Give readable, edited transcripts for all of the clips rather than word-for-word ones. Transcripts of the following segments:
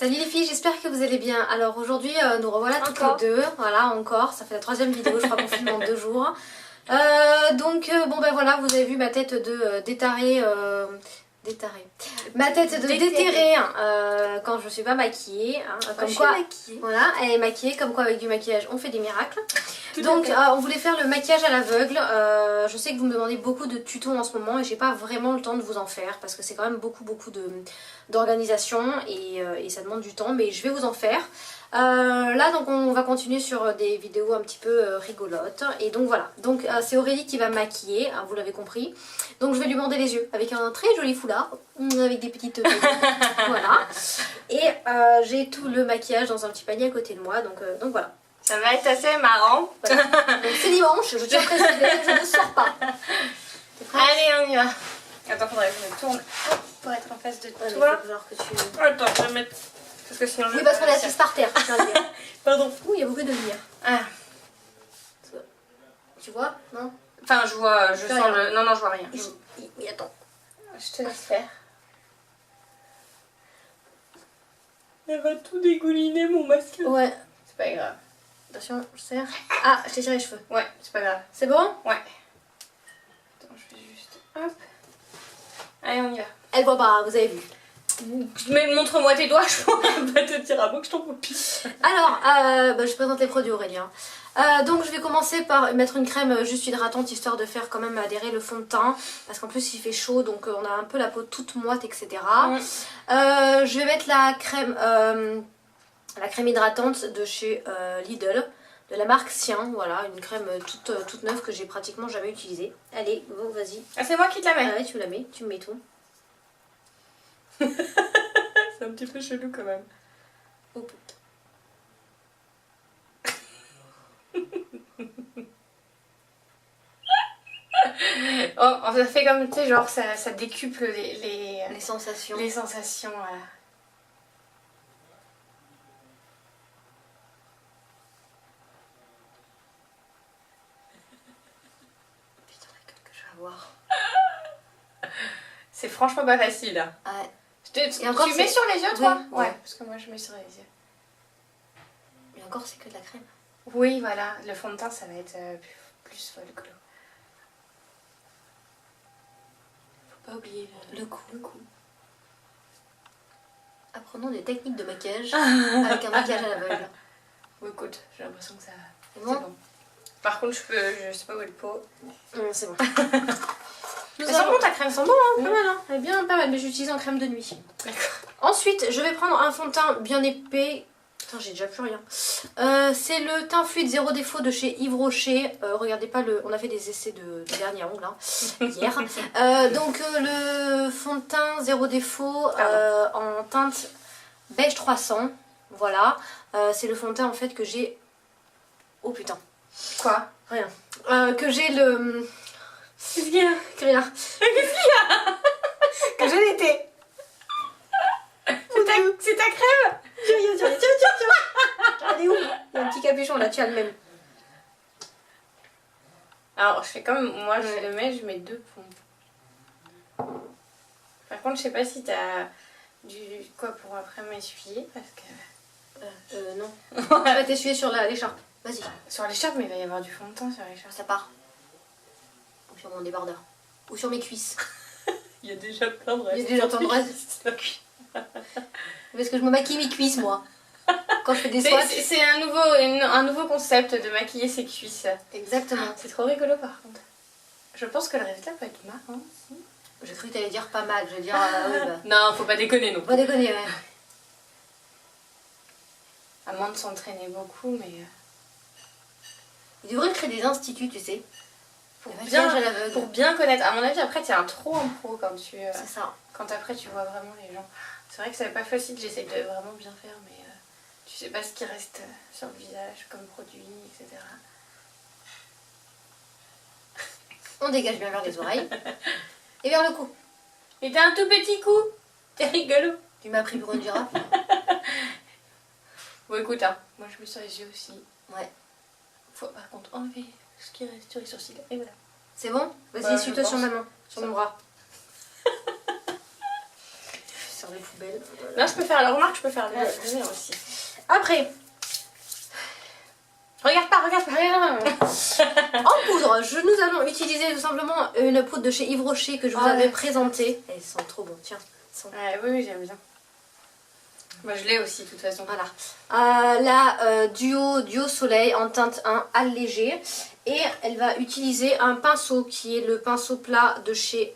Salut les filles, j'espère que vous allez bien. Alors aujourd'hui nous revoilà toutes les deux, voilà encore, ça fait la troisième vidéo, je crois qu'on filme en 2 jours. Bon ben voilà, vous avez vu ma tête de détarée, ma tête de déterrée quand je suis pas maquillée. Comme quoi, voilà, elle est maquillée, comme quoi avec du maquillage on fait des miracles. Donc on voulait faire le maquillage à l'aveugle. Je sais que vous me demandez beaucoup de tutos en ce moment et j'ai pas vraiment le temps de vous en faire parce que c'est quand même beaucoup d'organisation et ça demande du temps, mais je vais vous en faire. Là donc on va continuer sur des vidéos un petit peu rigolotes et donc voilà, donc c'est Aurélie qui va me maquiller, hein, vous l'avez compris. Donc je vais lui bander les yeux avec un très joli foulard avec des petites voilà, et j'ai tout le maquillage dans un petit panier à côté de moi, donc voilà. Ça va être assez marrant. Voilà. Donc c'est dimanche, je tiens à préciser, je ne sors pas. Allez, on y va. Attends, faudrait que je me tourne pour être en face de toi. Que tu... Attends, je vais mettre... Parce que sinon je... Oui, parce qu'on est assise par terre. Pardon. Ouh, il y a beaucoup de lumière. Ah. Tu vois? Non? Enfin, je vois, je sens le... Non, je vois rien. Mais attends. Je te laisse faire. Elle va tout dégouliner, mon masque. Ouais. C'est pas grave. Attention, je serre. Ah, je t'ai tiré les cheveux. Ouais, c'est pas grave. C'est bon? Ouais. Attends, je fais juste... Hop. Allez, on y va. Elle voit pas, vous avez vu. Mais montre-moi tes doigts, je pourrais pas te dire à moi que je t'en copie. Alors, je présente les produits Aurélien. Donc je vais commencer par mettre une crème juste hydratante histoire de faire quand même adhérer le fond de teint. Parce qu'en plus il fait chaud donc on a un peu la peau toute moite, etc. Je vais mettre la crème hydratante de chez Lidl. De la marque Sien, voilà, une crème toute neuve que j'ai pratiquement jamais utilisée. Allez, go, vas-y. Ah, c'est moi qui te la mets. Ah ouais, tu la mets, tu me mets tout. C'est un petit peu chelou quand même. Oh putain. Oh, on fait comme, tu sais, genre ça décuple les sensations. Les sensations, voilà. Putain, la gueule que je vais avoir. C'est franchement pas facile. Hein. Ouais. Et encore, tu mets sur les yeux, toi? Oui. Ouais, parce que moi je mets sur les yeux. Mais encore, c'est que de la crème. Oui, voilà, le fond de teint ça va être plus folklore. Faut pas oublier le coup. Apprenons des techniques de maquillage avec un maquillage à l'aveugle. Bon, écoute, j'ai l'impression que ça... C'est bon. Par contre, je sais pas où est le pot. C'est bon. Elles sont bonnes, ta crème sont bonnes, hein, pas mal, hein. Elle est bien pas mal, mais j'utilise en crème de nuit. D'accord. Ensuite, je vais prendre un fond de teint bien épais. Putain, j'ai déjà plus rien. C'est le teint fluide zéro défaut de chez Yves Rocher. Regardez pas le... On a fait des essais de dernier ongle hein, hier. Donc le fond de teint zéro défaut en teinte beige 300. Voilà. C'est le fond de teint en fait que j'ai... Oh putain. Quoi? Rien. Que j'ai le... Qu'est-ce qu'il y a? Rien. Qu'est-ce qu'il y a? Que j'ai l'été. C'est ta crème? Tiens. Elle est où? Il y a un petit capuchon là, tu as le même. Alors je fais comme moi je le mets, je mets 2 pompes. Par contre je sais pas si t'as du quoi pour après m'essuyer parce que... non. Je vais t'essuyer sur l'écharpe. Vas-y. Sur l'écharpe, mais il va y avoir du fond de teint sur l'écharpe. Ça part. Ou sur mon débardeur. Ou sur mes cuisses. Il y a déjà plein de restes. Il y a déjà plein de restes. Parce que je me maquille mes cuisses moi. Quand je fais des swatchs. C'est un nouveau concept de maquiller ses cuisses. Exactement. C'est trop rigolo par contre. Je pense que le résultat peut être marrant. Si. J'ai cru que t'allais dire pas mal. Je vais dire non, faut pas déconner non. Faut pas déconner, ouais. À moins de s'entraîner beaucoup, mais... Il devrait créer des instituts, tu sais. Pour bien connaître. À mon avis, après, t'es un trop en pro quand tu... C'est ça. Quand après, tu vois vraiment les gens. C'est vrai que c'est pas facile, j'essaie de vraiment bien faire, mais tu sais pas ce qui reste sur le visage comme produit, etc. On dégage bien vers les oreilles. Et vers le cou. Et t'as un tout petit cou. T'es rigolo. Tu m'as pris pour une girafe. Bon écoute, hein, moi je mets sur les yeux aussi. Ouais. Faut par contre enlever ce qui reste sur les sourcils. Et voilà. C'est bon? Vas-y, essuie-toi sur ma main, sur mon bras. Sur les poubelles. Non, je peux faire la remarque, je peux faire le mien aussi. Après, Regarde pas, rien. En poudre, nous allons utiliser tout simplement une poudre de chez Yves Rocher que je vous avais présentée. Elles sont trop bonnes, tiens. Oui, j'aime bien. Moi je l'ai aussi de toute façon. Voilà. La Duo Soleil en teinte 1 allégée. Et elle va utiliser un pinceau qui est le pinceau plat de chez...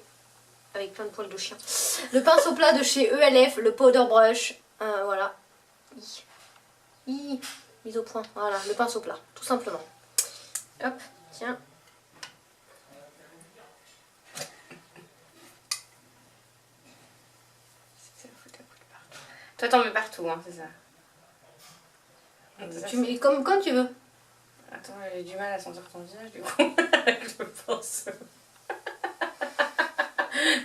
Avec plein de poils de chien. Le pinceau plat de chez ELF, le Powder Brush. Voilà. Mise au point. Voilà, le pinceau plat, tout simplement. Hop, tiens. Toi t'en mets partout, hein, c'est ça. Tu mets comme tu veux. Attends, j'ai du mal à sentir ton visage du coup. Je pense.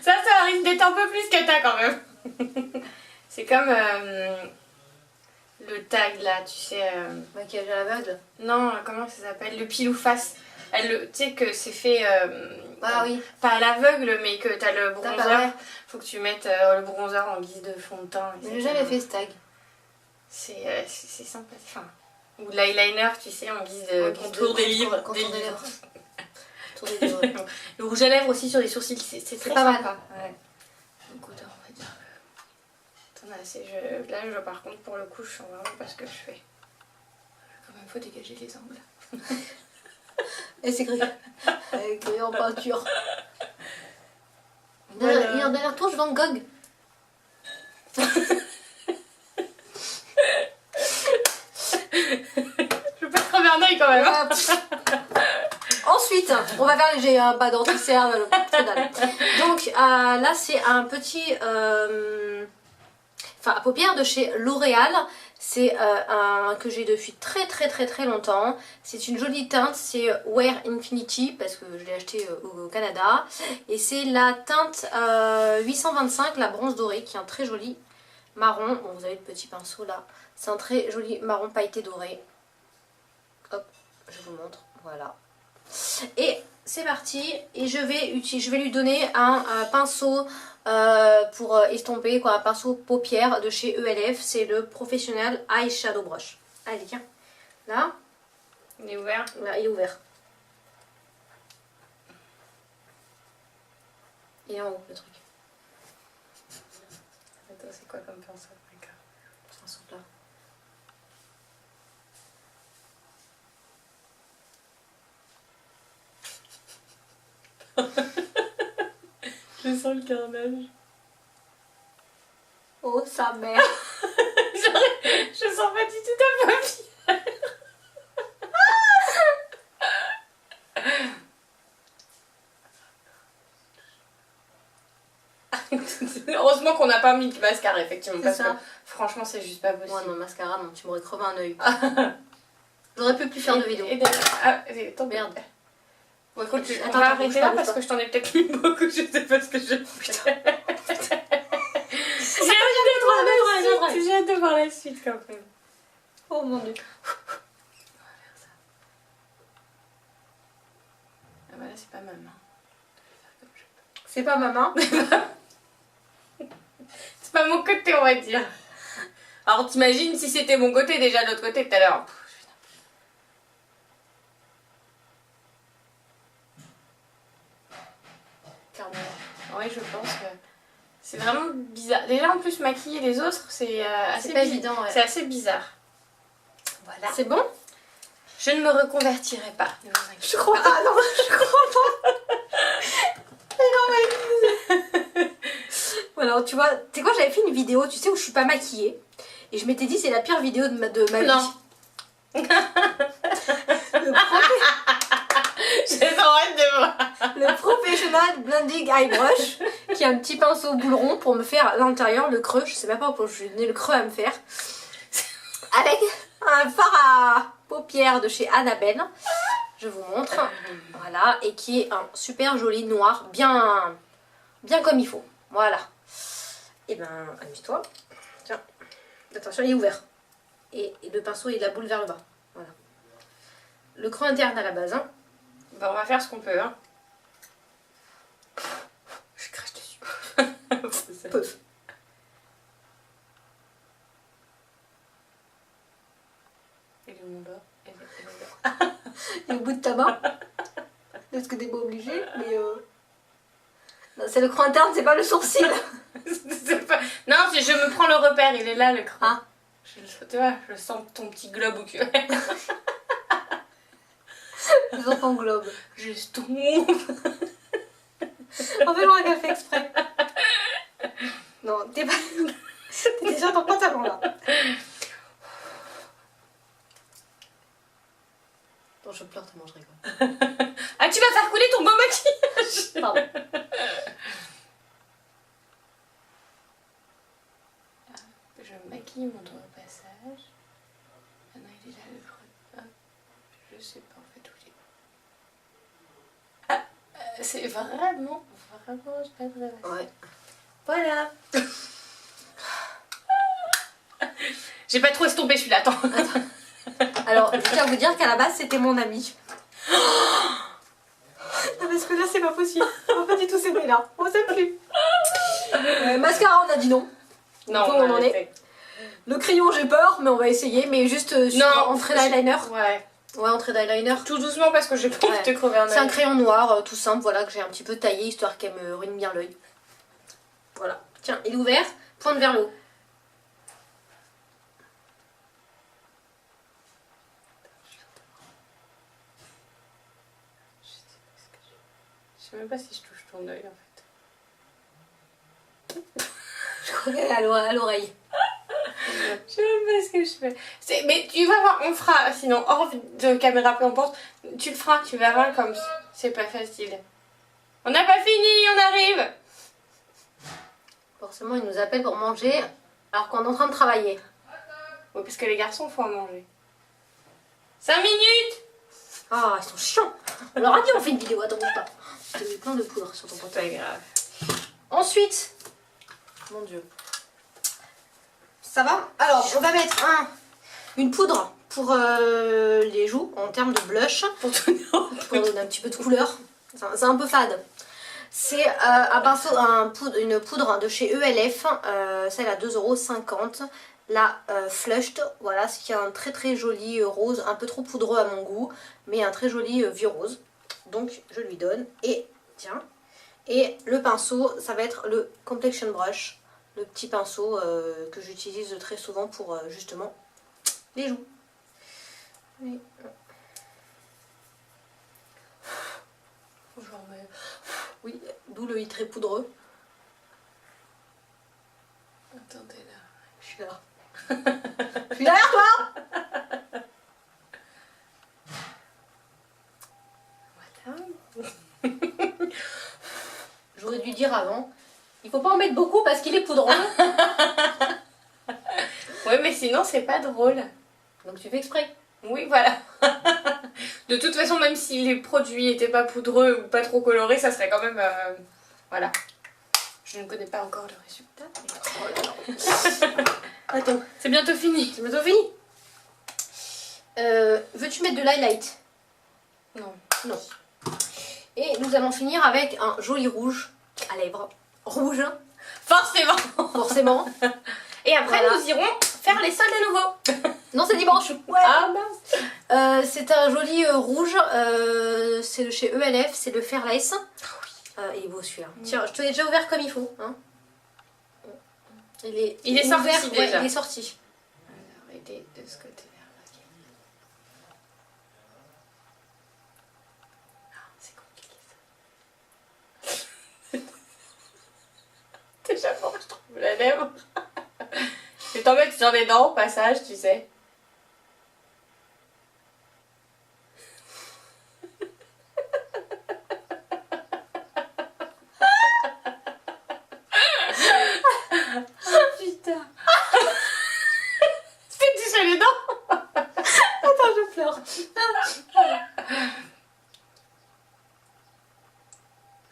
Ça risque d'être un peu plus que t'as quand même. C'est comme le tag là, tu sais. Maquillage à l'aveugle. Non, comment ça s'appelle? Le pile ou face. Tu sais que c'est fait. Oui. Pas à l'aveugle, mais que t'as le bronzer. Faut que tu mettes le bronzer en guise de fond de teint. Mais j'ai jamais fait ce tag. C'est sympa. Enfin, ou de l'eyeliner, tu sais, en guise de contour des lèvres. Le rouge à lèvres aussi sur les sourcils, c'est très pas sympa. Ouais. Donc autant, on va dire. T'en as assez. Là, par contre, pour le coup, je sens vraiment pas ce que je fais. Quand même, faut dégager les angles. Et c'est gris. Gris en peinture. Voilà. Il y a derrière toi, je Van Gogh. Je veux pas crever un œil quand même. Hein. Ensuite, on va faire léger, hein, pas d'anti-cerne, trop dalle. Donc là, c'est un petit à paupières de chez L'Oréal. C'est un que j'ai depuis très longtemps. C'est une jolie teinte, c'est Wear Infinity parce que je l'ai acheté au Canada. Et c'est la teinte 825, la bronze dorée, qui est un très joli marron. Bon, vous avez le petit pinceau là. C'est un très joli marron pailleté doré. Hop, je vous montre. Voilà. Et c'est parti. Et je vais lui donner un pinceau pour estomper, quoi, un pinceau paupières de chez ELF. C'est le Professional Eyeshadow Brush. Allez, tiens. Là. Il est ouvert. Là, il est ouvert. Il est en haut, le truc. Attends, c'est quoi comme pinceau? Pinceau plat. Je sens le carnage. Oh, sa mère. Je sens pas du tout ta paupière. Heureusement qu'on n'a pas mis de mascara, effectivement. Parce que franchement, c'est juste pas possible. Ouais, non, mascara, non, tu m'aurais crevé un œil. J'aurais plus faire de vidéo. Attends, merde. Bon, écoute, Attends, on va arrêter là parce que je t'en ai peut-être mis beaucoup, je sais pas ce que je fais. J'ai hâte de voir la suite quand même. Oh mon dieu. On va faire ça. Ah bah là, c'est pas ma main. C'est pas ma main. C'est pas mon côté, on va dire. Alors t'imagines si c'était mon côté déjà de l'autre côté tout à l'heure. Oui, je pense que c'est vraiment bizarre. Déjà en plus maquiller les autres, c'est assez pas évident. Ouais. C'est assez bizarre. Voilà. C'est bon? Je ne me reconvertirai pas. Je crois pas, non, je crois pas. Voilà, tu vois, tu sais quoi, j'avais fait une vidéo, tu sais, où je suis pas maquillée. Et je m'étais dit, c'est la pire vidéo de ma vie. Non. Le Professional Blending Eye Brush, qui a un petit pinceau boule rond pour me faire l'intérieur, le creux. Je sais même pas pourquoi je vais donner le creux à me faire. Avec un fard à paupières de chez Annabelle. Je vous montre. Voilà, et qui est un super joli noir, bien comme il faut. Voilà. Et ben, amuse-toi. Tiens, attention, il est ouvert. Et le pinceau, il a la boule vers le bas. Voilà. Le creux interne à la base. Hein. Ben, on va faire ce qu'on peut. Hein. Je crache dessus. mon bas. Et Et au bout de ta main. Est-ce que t'es pas obligé? Mais non, c'est le creux interne, c'est pas le sourcil. pas... Non, je me prends le repère, il est là le creux. Ah. Tu vois, je sens ton petit globe au cul. Je sens ton globe. Juste tout. En fait, j'aurais qu'à fait exprès. Non, t'es pas... T'es déjà dans le pantalon là. Attends, je pleure tellement je rigole. Ah, tu vas faire couler ton beau maquillage. Pardon. Je maquille mon doigt au passage. Ah non, il est là le creux. Ah, je sais pas en fait où il est. Ah, c'est vraiment pas vrai. Ouais. Voilà. J'ai pas trop estompé celui-là, attends. Alors, je tiens à vous dire qu'à la base, c'était mon ami. Non, parce que là, c'est pas possible. On va pas du tout s'aimer là. On s'aime plus. Mascara, on a dit non. Non, Bon, on en est. Le crayon, j'ai peur, mais on va essayer. Mais juste sur en trait d'eyeliner. Ouais. Ouais, en trait d'eyeliner. Tout doucement parce que j'ai pas envie de te crever un œil. C'est un crayon noir, tout simple, voilà, que j'ai un petit peu taillé, histoire qu'elle me ruine bien l'œil. Voilà. Tiens, il est ouvert, pointe vers le haut. Je sais même pas si je touche ton œil en fait. Je crois qu'elle est à l'oreille. Je sais même pas ce que je fais. Mais tu vas voir, on fera, sinon hors de caméra peu importe, tu le feras, tu verras comme c'est pas facile. On n'a pas fini, on arrive. Forcément, ils nous appellent pour manger alors qu'on est en train de travailler. Oui, parce que les garçons font à manger. 5 minutes. Ah, ils sont chiants. On leur a dit on fait une vidéo, attends, bouge pas. J'ai mis plein de poudre sur ton C'est pantalon. pas grave. Ensuite, mon dieu. Ça va? Alors, on va mettre une poudre pour les joues en termes de blush. Pour donner un petit peu de couleur. C'est un peu fade. C'est un pinceau, une poudre de chez ELF. Celle à 2,50 €. La Flushed, voilà, c'est un très très joli rose, un peu trop poudreux à mon goût, mais un très joli vieux rose. Donc je lui donne, et tiens, et le pinceau, ça va être le Complexion Brush, le petit pinceau que j'utilise très souvent pour justement les joues. Oui. Genre, mais... Oui, d'où le i très poudreux. Attendez là. Je suis là. Je suis derrière toi. Voilà. J'aurais dû dire avant, il faut pas en mettre beaucoup parce qu'il est poudreux. Oui, mais sinon c'est pas drôle. Donc tu fais exprès. Oui, voilà. De toute façon, même si les produits étaient pas poudreux ou pas trop colorés, ça serait quand même... Voilà. Je ne connais pas encore le résultat. Mais... Attends, c'est bientôt fini. c'est bientôt fini. Veux-tu mettre de l'highlight? Non. Non. Et nous allons finir avec un joli rouge à lèvres. Rouge, Forcément. forcément. Et après, Voilà. nous irons faire les soldes à nouveau. Non, c'est dimanche. Ouais. Ah mince. C'est un joli rouge. C'est de chez ELF, c'est le Fairlace. Il est beau celui-là. Tiens, je te l'ai déjà ouvert comme il faut. Hein. Il est sorti ouvert, déjà. Ouais, il est sorti. Alors, aidez de ce côté-là. Ah, c'est compliqué ça. Déjà bon, je trouve la lèvre. Je vais t'en mettre sur les dents au passage, tu sais. Putain. C'est touché les dents. Attends, je pleure.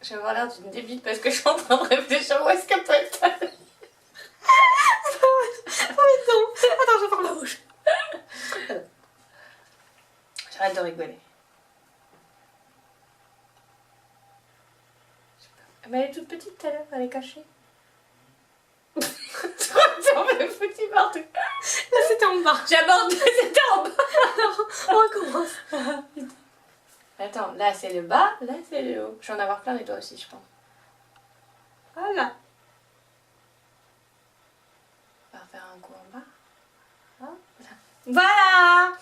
Je vais avoir l'air d'une débile parce que je suis en train de réfléchir où est-ce qu'elle peut être. Attends, je vais faire le rouge. J'arrête de rigoler. Mais elle est toute petite tout à l'heure, elle est cachée. Tu crois que t'en fais foutu partout? Là, c'était en bas. J'aborde, c'était en bas. On recommence. Attends, là c'est le bas, là c'est le haut. Je vais en avoir plein et toi aussi, je pense. Voilà. On va refaire un coup en bas. Voilà.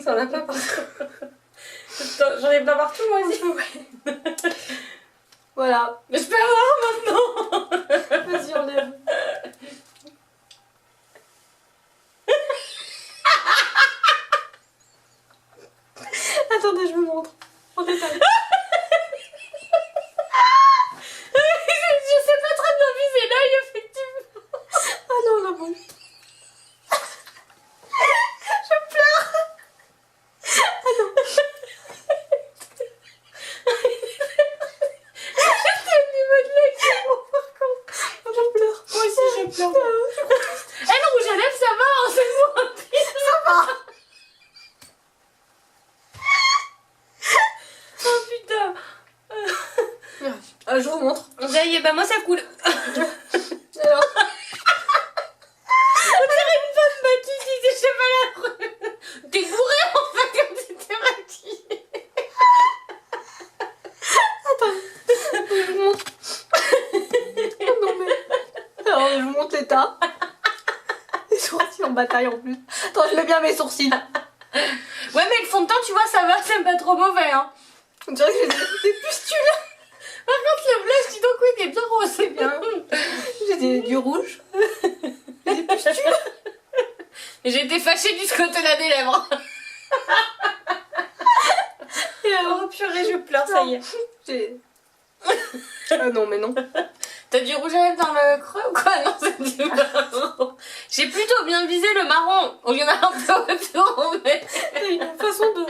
Ça en a pas partout. J'en ai pas partout moi aussi. Voilà. Mais je peux avoir maintenant. Vas-y, enlève. Attendez, je vous montre. En détail. Je sais pas très bien viser l'œil effectivement. Ah non, la boule. Je pleure. Ah non. J'étais au niveau de l'œil, c'est bon par contre. Ah, je pleure. Moi aussi je pleure. Eh le rouge à lèvres ça va, hein, c'est bon. Ça va. Oh putain. Je vous montre. Ça y est, bah moi ça coule. Alors. On dirait une femme maquillée qui déchire pas la rue. T'es bourré en fait quand tu t'es maquillée. Attends. Je vous montre. Oh non mais. Alors je vous montre l'état. Les sourcils en bataille en plus. Attends, je mets bien mes sourcils. Ouais mais le fond de teint tu vois ça va, c'est pas trop mauvais hein. On dirait que j'ai des pustules. Par contre le blush dis donc oui il est bien rose, c'est bien. J'ai du rouge. J'ai des pustules. J'ai été fâchée du ce côté-là des lèvres. Et alors, Oh purée je pleure, ça y est. j'ai... Ah non mais non. T'as du rouge à lèvres dans le creux ou quoi? Non c'est du marron. J'ai plutôt bien visé le marron. Oh, il y en a un peu autour mais... T'as une façon de...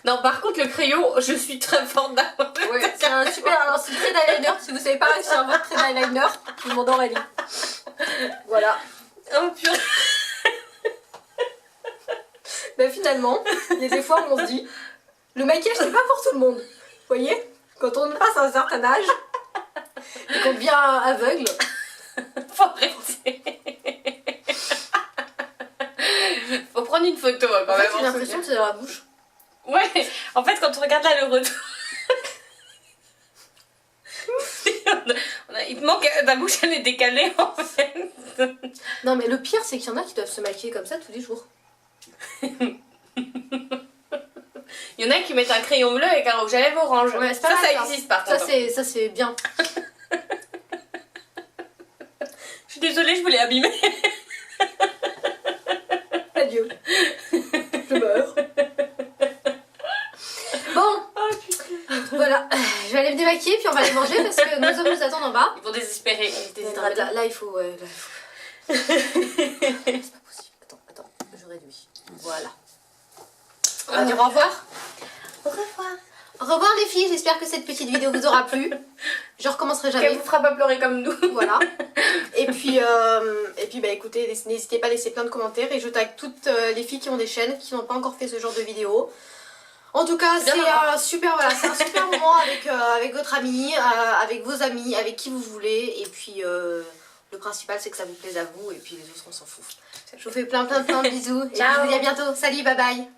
Non par contre le crayon, je suis très forte d'avoir. Ouais, c'est un super... Alors c'est le trait d'eyeliner. Si vous savez pas réussir votre trait d'eyeliner, je vous demande Aurélie. Voilà. Oh purée. Ben finalement, il y a des fois où on se dit, le maquillage c'est pas pour tout le monde. Vous voyez? Quand on passe à un certain âge, et qu'on devient aveugle, Faut arrêter. Faut prendre une photo hein, quand en fait, même. j'ai l'impression que c'est dans la bouche. Ouais, en fait quand on regarde là le retour. Il te manque, ta bouche elle est décalée en fait. Non mais le pire c'est qu'il y en a qui doivent se maquiller comme ça tous les jours. Il y en a qui mettent un crayon bleu avec un rouge à lèvres orange. Ouais, c'est pas ça, mal, ça ça. existe par contre. Ça c'est bien. Je suis désolée, je voulais abîmer. Adieu. Je meurs. Bon, voilà. Je vais aller me démaquiller puis on va aller manger parce que nos hommes nous attendent en bas. Ils vont désespérer, ils Non, mais déshydratent. là il faut... Ouais, là, il faut... C'est pas possible. Attends, je réduis. Voilà. On va dire au revoir. Au revoir. Au revoir les filles, j'espère que cette petite vidéo vous aura plu. Je recommencerai Qu'elle jamais. vous fera pas pleurer comme nous. Voilà. Et puis bah écoutez, n'hésitez pas à laisser plein de commentaires et je tag toutes les filles qui ont des chaînes qui n'ont pas encore fait ce genre de vidéo. En tout cas, c'est un super moment avec votre ami, avec vos amis, avec qui vous voulez. Et puis le principal c'est que ça vous plaise à vous et puis les autres on s'en fout. Je vous fais plein de bisous et Ciao. je vous dis à bientôt. Salut, bye bye.